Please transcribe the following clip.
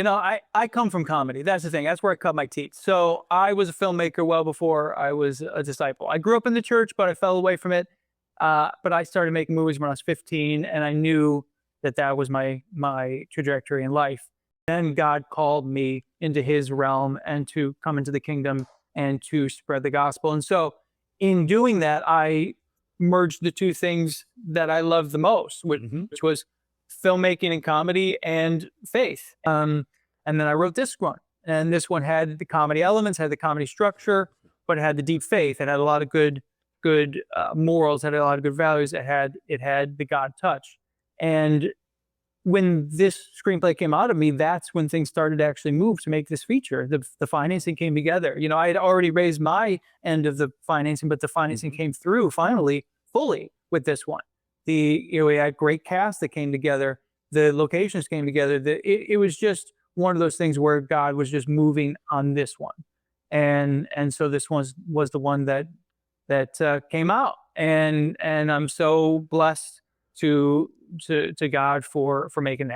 I come from comedy. That's the thing. That's where I cut my teeth. So I was a filmmaker well before I was a disciple. I grew up in the church, but I fell away from it. But I started making movies when I was 15, and I knew that that was my trajectory in life. Then God called me into His realm and to come into the kingdom and to spread the gospel. And so, in doing that, I merged the two things that I love the most, which was filmmaking and comedy and faith. And then I wrote this one, and this one had the comedy elements, had the comedy structure, but it had the deep faith. It had a lot of good morals, had a lot of good values. It had the God touch. And when this screenplay came out of me, that's when things started to actually move to make this feature. The financing came together. I had already raised my end of the financing, but the financing came through finally fully with this one. We had great cast that came together. The locations came together. It was just one of those things where God was just moving on this one. And so this was the one that came out. And I'm so blessed to God for making that.